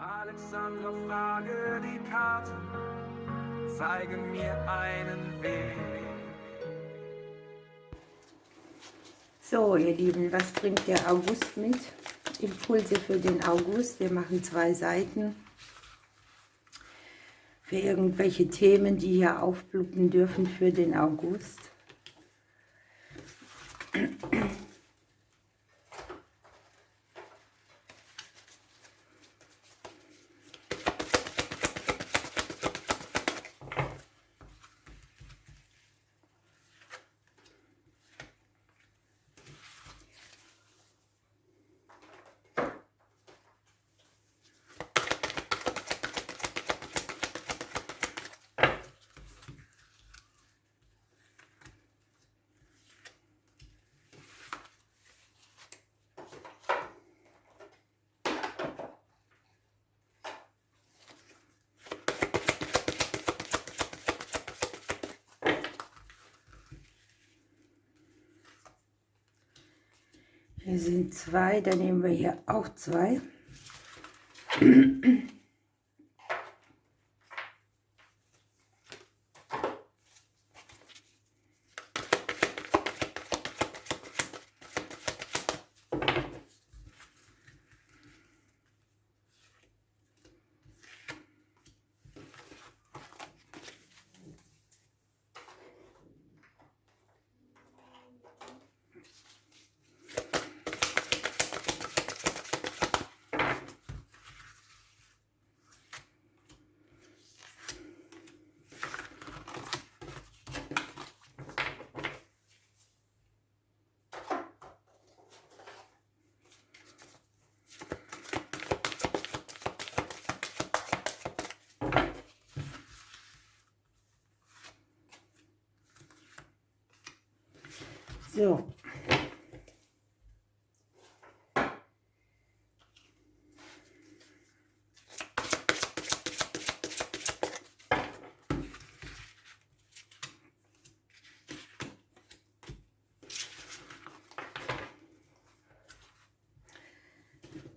Alexandra, frage die Karte, zeige mir einen Weg. So, ihr Lieben, was bringt der August mit? Impulse für den August. Wir machen 2 Seiten für irgendwelche Themen, die hier aufbluppen dürfen für den August. Hier sind 2, dann nehmen wir hier auch 2. So.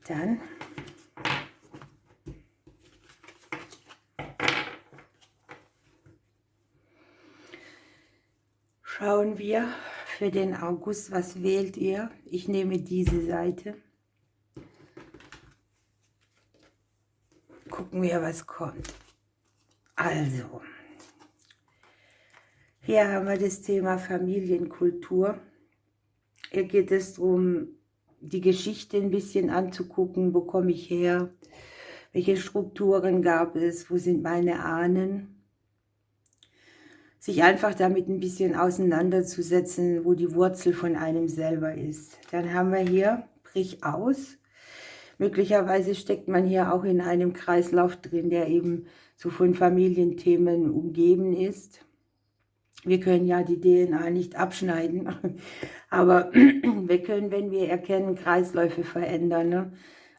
Dann schauen wir für den August, was wählt ihr? Ich nehme diese Seite. Gucken wir, was kommt. Also, hier haben wir das Thema Familienkultur. Hier geht es darum, die Geschichte ein bisschen anzugucken. Wo komme ich her? Welche Strukturen gab es? Wo sind meine Ahnen? Sich einfach damit ein bisschen auseinanderzusetzen, wo die Wurzel von einem selber ist. Dann haben wir hier, brich aus. Möglicherweise steckt man hier auch in einem Kreislauf drin, der eben so von Familienthemen umgeben ist. Wir können ja die DNA nicht abschneiden, aber wir können, wenn wir erkennen, Kreisläufe verändern, ne?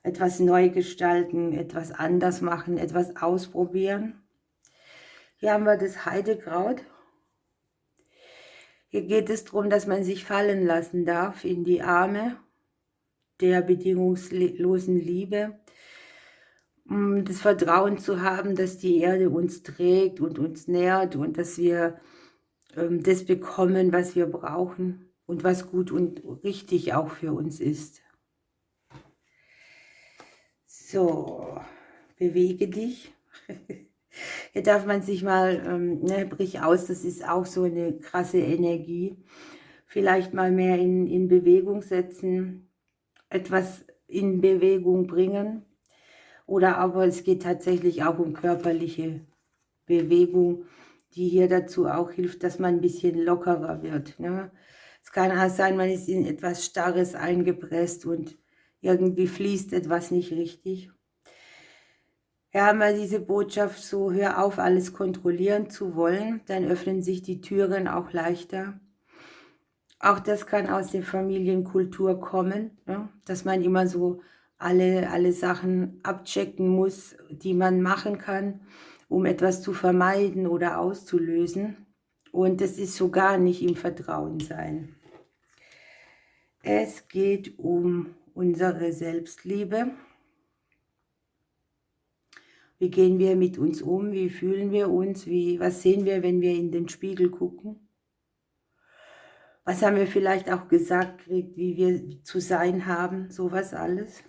Etwas neu gestalten, etwas anders machen, etwas ausprobieren. Hier haben wir das Heidekraut. Hier geht es darum, dass man sich fallen lassen darf in die Arme der bedingungslosen Liebe. Das Vertrauen zu haben, dass die Erde uns trägt und uns nährt und dass wir das bekommen, was wir brauchen und was gut und richtig auch für uns ist. So, bewege dich. Hier darf man sich mal, brich aus, das ist auch so eine krasse Energie. Vielleicht mal mehr in Bewegung setzen, etwas in Bewegung bringen. Oder aber es geht tatsächlich auch um körperliche Bewegung, die hier dazu auch hilft, dass man ein bisschen lockerer wird. Ne? Es kann auch sein, man ist in etwas Starres eingepresst und irgendwie fließt etwas nicht richtig. Ja, haben wir diese Botschaft so, hör auf, alles kontrollieren zu wollen, dann öffnen sich die Türen auch leichter. Auch das kann aus der Familienkultur kommen, ne? Dass man immer so alle Sachen abchecken muss, die man machen kann, um etwas zu vermeiden oder auszulösen. Und das ist so gar nicht im Vertrauen sein. Es geht um unsere Selbstliebe. Wie gehen wir mit uns um? Wie fühlen wir uns? Was sehen wir, wenn wir in den Spiegel gucken? Was haben wir vielleicht auch gesagt gekriegt, wie wir zu sein haben? Sowas alles.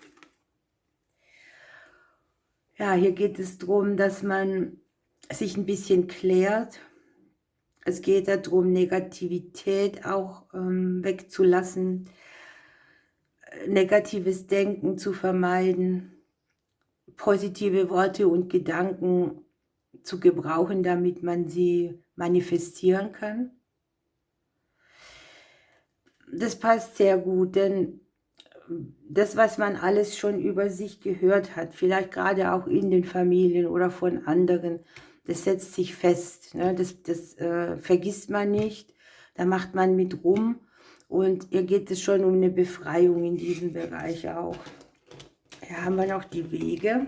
Ja, hier geht es darum, dass man sich ein bisschen klärt. Es geht darum, Negativität auch wegzulassen, negatives Denken zu vermeiden, positive Worte und Gedanken zu gebrauchen, damit man sie manifestieren kann. Das passt sehr gut, denn das, was man alles schon über sich gehört hat, vielleicht gerade auch in den Familien oder von anderen, das setzt sich fest. Ne? Das vergisst man nicht, da macht man mit rum und hier geht es schon um eine Befreiung in diesem Bereich auch. Hier haben wir noch die Wege.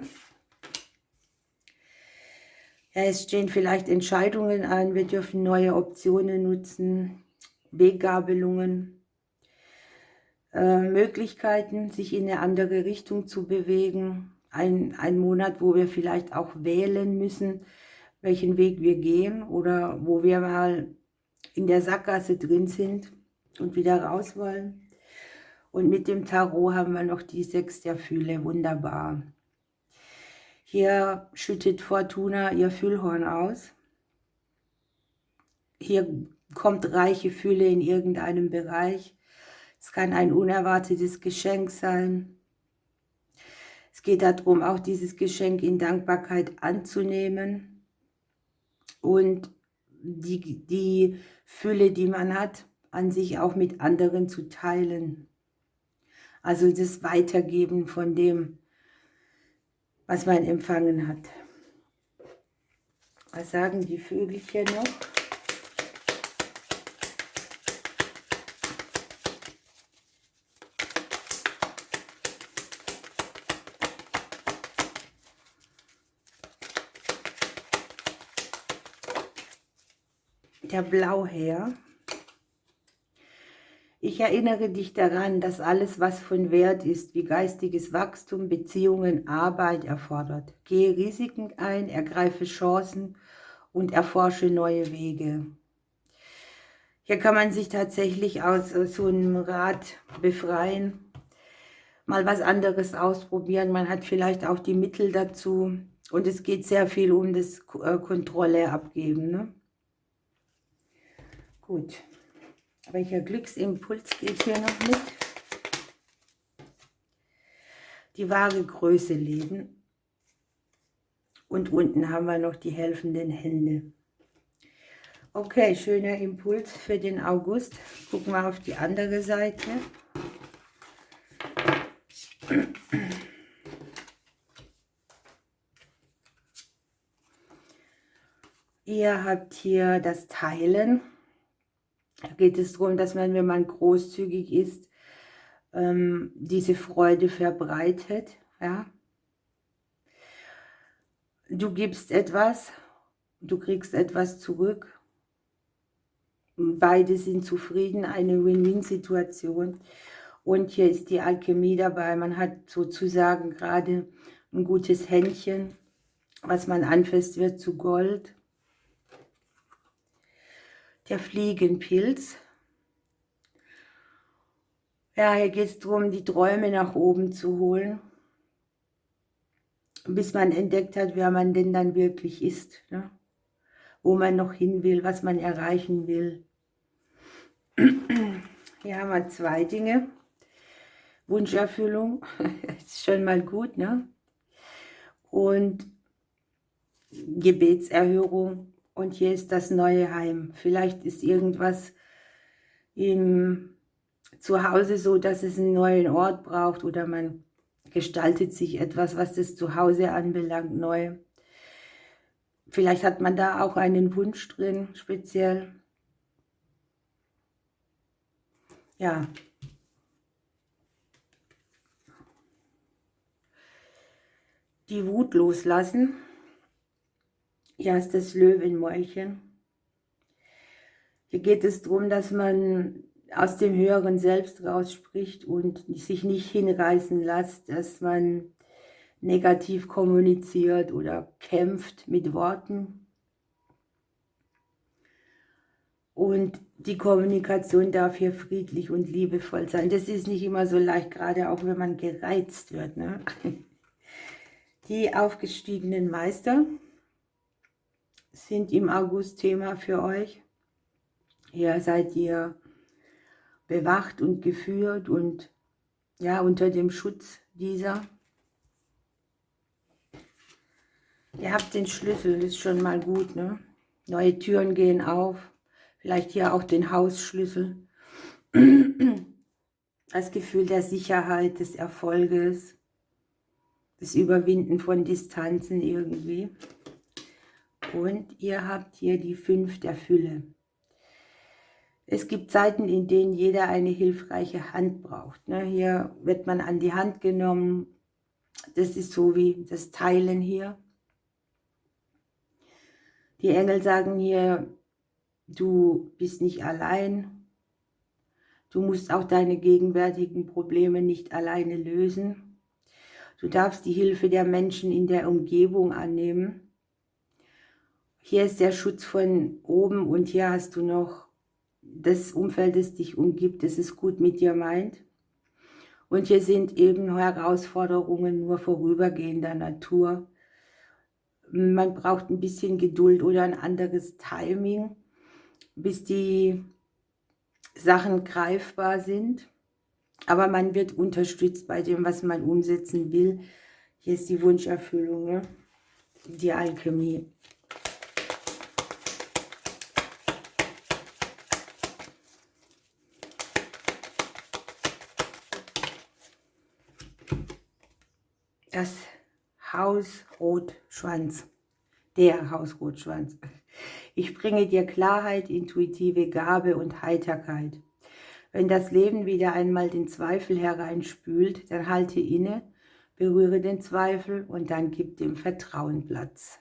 Ja, es stehen vielleicht Entscheidungen an, wir dürfen neue Optionen nutzen, Weggabelungen. Möglichkeiten, sich in eine andere Richtung zu bewegen. Ein Monat, wo wir vielleicht auch wählen müssen, welchen Weg wir gehen oder wo wir mal in der Sackgasse drin sind und wieder raus wollen. Und mit dem Tarot haben wir noch die 6 der Fühle, wunderbar. Hier schüttet Fortuna ihr Füllhorn aus. Hier kommt reiche Fülle in irgendeinem Bereich. Es kann ein unerwartetes Geschenk sein. Es geht darum, auch dieses Geschenk in Dankbarkeit anzunehmen und die Fülle, die man hat, an sich auch mit anderen zu teilen. Also das Weitergeben von dem, was man empfangen hat. Was sagen die Vögelchen noch? Der Blauherr. Ich erinnere dich daran, dass alles, was von Wert ist, wie geistiges Wachstum, Beziehungen, Arbeit erfordert. Gehe Risiken ein, ergreife Chancen und erforsche neue Wege. Hier kann man sich tatsächlich aus so einem Rad befreien, mal was anderes ausprobieren. Man hat vielleicht auch die Mittel dazu und es geht sehr viel um das Kontrolle abgeben. Ne? Gut, welcher Glücksimpuls geht hier noch mit? Die wahre Größe leben. Und unten haben wir noch die helfenden Hände. Okay, schöner Impuls für den August. Gucken wir auf die andere Seite. Ihr habt hier das Teilen. Da geht es darum, dass man, wenn man großzügig ist, diese Freude verbreitet. Ja? Du gibst etwas, du kriegst etwas zurück. Beide sind zufrieden, eine Win-Win-Situation. Und hier ist die Alchemie dabei. Man hat sozusagen gerade ein gutes Händchen, was man anfasst, wird zu Gold. Der Fliegenpilz. Ja, hier geht es darum, die Träume nach oben zu holen, bis man entdeckt hat, wer man denn dann wirklich ist, ne? Wo man noch hin will, was man erreichen will. Hier haben wir 2 Dinge. Wunscherfüllung, ist schon mal gut, ne? Und Gebetserhörung. Und hier ist das neue Heim. Vielleicht ist irgendwas im Zuhause so, dass es einen neuen Ort braucht oder man gestaltet sich etwas, was das Zuhause anbelangt, neu. Vielleicht hat man da auch einen Wunsch drin, speziell. Ja. Die Wut loslassen. Hier ist das Löwenmäulchen. Hier geht es darum, dass man aus dem höheren Selbst rausspricht und sich nicht hinreißen lässt, dass man negativ kommuniziert oder kämpft mit Worten. Und die Kommunikation darf hier friedlich und liebevoll sein. Das ist nicht immer so leicht, gerade auch wenn man gereizt wird, ne? Die aufgestiegenen Meister sind im August Thema für euch. Hier seid ihr bewacht und geführt und ja, unter dem Schutz dieser. Ihr habt den Schlüssel, das ist schon mal gut, ne? Neue Türen gehen auf. Vielleicht hier auch den Hausschlüssel. Das Gefühl der Sicherheit, des Erfolges, das Überwinden von Distanzen irgendwie. Und ihr habt hier die 5 der Fülle. Es gibt Zeiten, in denen jeder eine hilfreiche Hand braucht. Ne? Hier wird man an die Hand genommen. Das ist so wie das Teilen hier. Die Engel sagen hier, du bist nicht allein. Du musst auch deine gegenwärtigen Probleme nicht alleine lösen. Du darfst die Hilfe der Menschen in der Umgebung annehmen. Hier ist der Schutz von oben und hier hast du noch das Umfeld, das dich umgibt, das es gut mit dir meint. Und hier sind eben Herausforderungen nur vorübergehender Natur. Man braucht ein bisschen Geduld oder ein anderes Timing, bis die Sachen greifbar sind. Aber man wird unterstützt bei dem, was man umsetzen will. Hier ist die Wunscherfüllung, ne? Die Alchemie. Das Hausrotschwanz. Der Hausrotschwanz. Ich bringe dir Klarheit, intuitive Gabe und Heiterkeit. Wenn das Leben wieder einmal den Zweifel hereinspült, dann halte inne, berühre den Zweifel und dann gib dem Vertrauen Platz.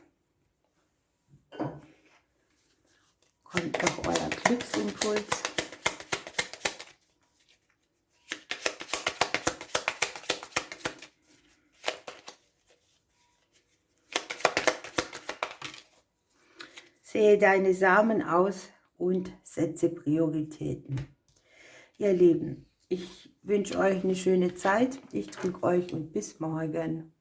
Kommt noch euer Glücksimpuls. Sehe deine Samen aus und setze Prioritäten. Ihr Lieben, ich wünsche euch eine schöne Zeit. Ich drücke euch und bis morgen.